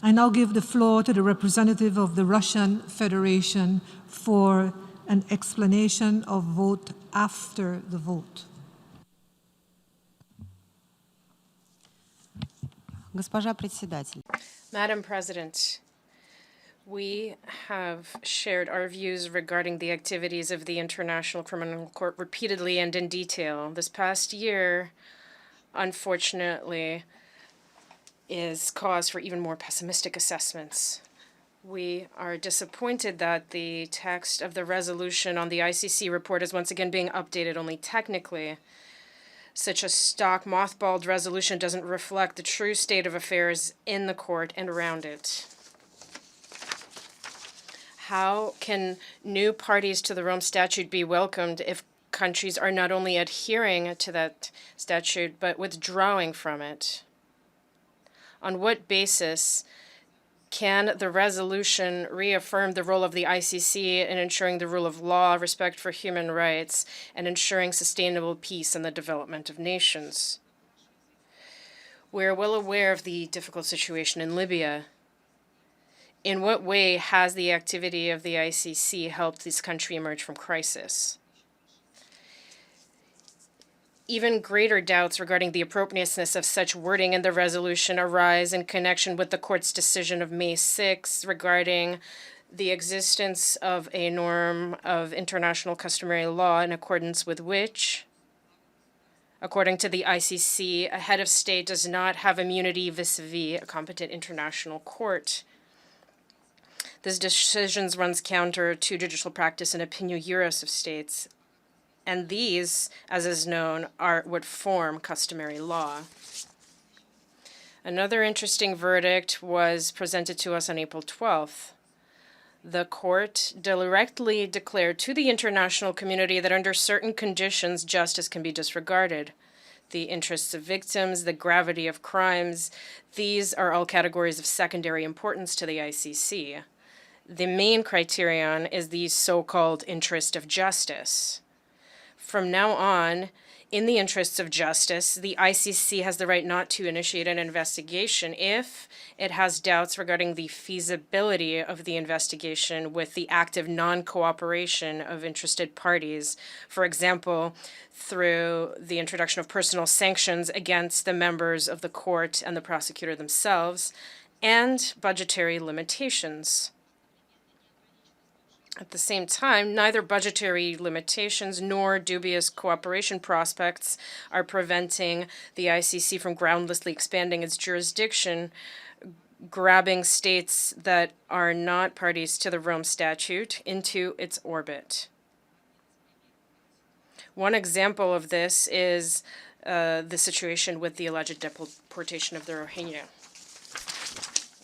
I now give the floor to the representative of the Russian Federation for an explanation of vote after the vote. Госпожа председатель. Madam President, we have shared our views regarding the activities of the International Criminal Court repeatedly and in detail. This past year, unfortunately, is cause for even more pessimistic assessments. We are disappointed that the text of the resolution on the ICC report is once again being updated only technically. Such a stock, mothballed resolution doesn't reflect the true state of affairs in the court and around it. How can new parties to the Rome Statute be welcomed if countries are not only adhering to that statute, but withdrawing from it? On what basis can the resolution reaffirm the role of the ICC in ensuring the rule of law, respect for human rights, and ensuring sustainable peace and the development of nations? We're well aware of the difficult situation in Libya. In what way has the activity of the ICC helped this country emerge from crisis? Even greater doubts regarding the appropriateness of such wording in the resolution arise in connection with the court's decision of May 6 regarding the existence of a norm of international customary law in accordance with which, according to the ICC, a head of state does not have immunity vis-a-vis a competent international court. This decision runs counter to judicial practice and opinion juris of states, and these, as is known, are what form customary law. Another interesting verdict was presented to us on April 12th. The court directly declared to the international community that under certain conditions, justice can be disregarded. The interests of victims, the gravity of crimes, these are all categories of secondary importance to the ICC. The main criterion is the so-called interest of justice. From now on, in the interests of justice, the ICC has the right not to initiate an investigation if it has doubts regarding the feasibility of the investigation with the active non-cooperation of interested parties, for example, through the introduction of personal sanctions against the members of the court and the prosecutor themselves, and budgetary limitations. At the same time, neither budgetary limitations nor dubious cooperation prospects are preventing the ICC from groundlessly expanding its jurisdiction, grabbing states that are not parties to the Rome Statute into its orbit. One example of this is the situation with the alleged deportation of the Rohingya.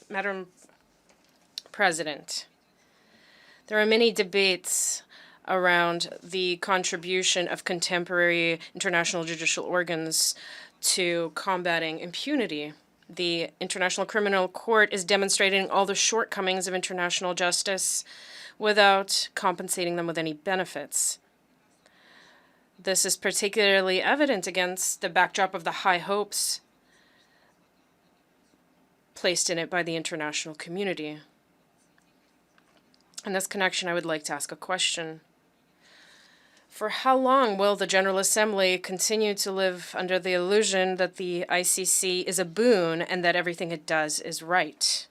Madam President, there are many debates around the contribution of contemporary international judicial organs to combating impunity. The International Criminal Court is demonstrating all the shortcomings of international justice without compensating them with any benefits. This is particularly evident against the backdrop of the high hopes placed in it by the international community. In this connection, I would like to ask a question. For how long will the General Assembly continue to live under the illusion that the ICC is a boon and that everything it does is right?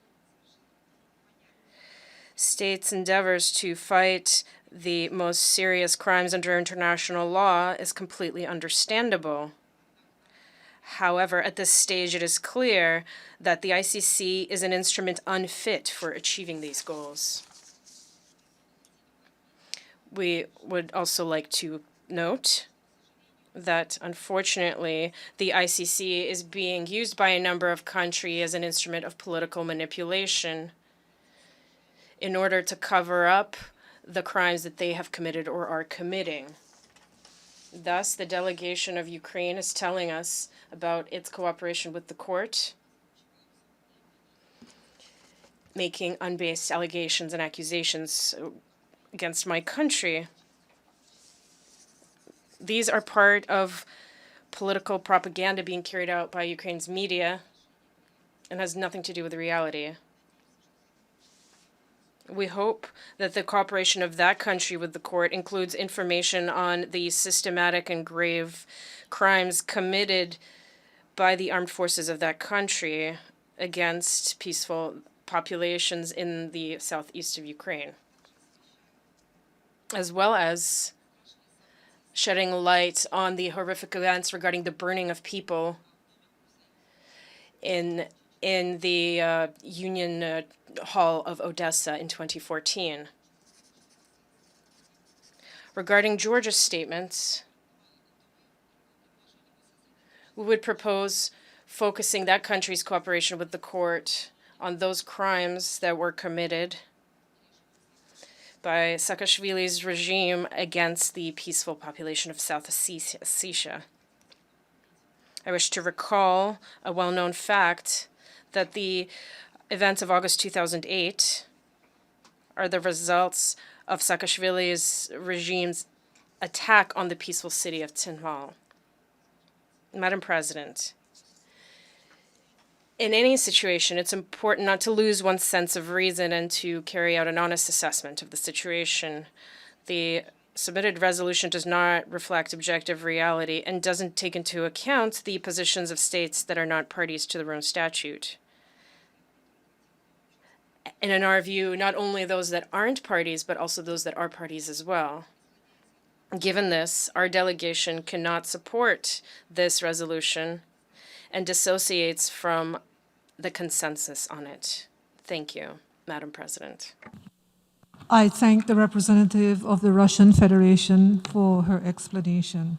States' endeavors to fight the most serious crimes under international law is completely understandable. However, at this stage, it is clear that the ICC is an instrument unfit for achieving these goals. We would also like to note that, unfortunately, the ICC is being used by a number of countries as an instrument of political manipulation in order to cover up the crimes that they have committed or are committing. Thus, the delegation of Ukraine is telling us about its cooperation with the court, making unbased allegations and accusations against my country. These are part of political propaganda being carried out by Ukraine's media and has nothing to do with reality. We hope that the cooperation of that country with the court includes information on the systematic and grave crimes committed by the armed forces of that country against peaceful populations in the southeast of Ukraine, as well as shedding light on the horrific events regarding the burning of people in the Union Hall of Odessa in 2014. Regarding Georgia's statements, we would propose focusing that country's cooperation with the court on those crimes that were committed by Saakashvili's regime against the peaceful population of South Ossetia. I wish to recall a well-known fact that the events of August 2008 are the results of Saakashvili's regime's attack on the peaceful city of Tsinghval. Madam President, in any situation, it's important not to lose one's sense of reason and to carry out an honest assessment of the situation. The submitted resolution does not reflect objective reality and doesn't take into account the positions of states that are not parties to the Rome Statute. And in our view, not only those that aren't parties, but also those that are parties as well. Given this, our delegation cannot support this resolution and dissociates from the consensus on it. Thank you, Madam President. I thank the representative of the Russian Federation for her explanation.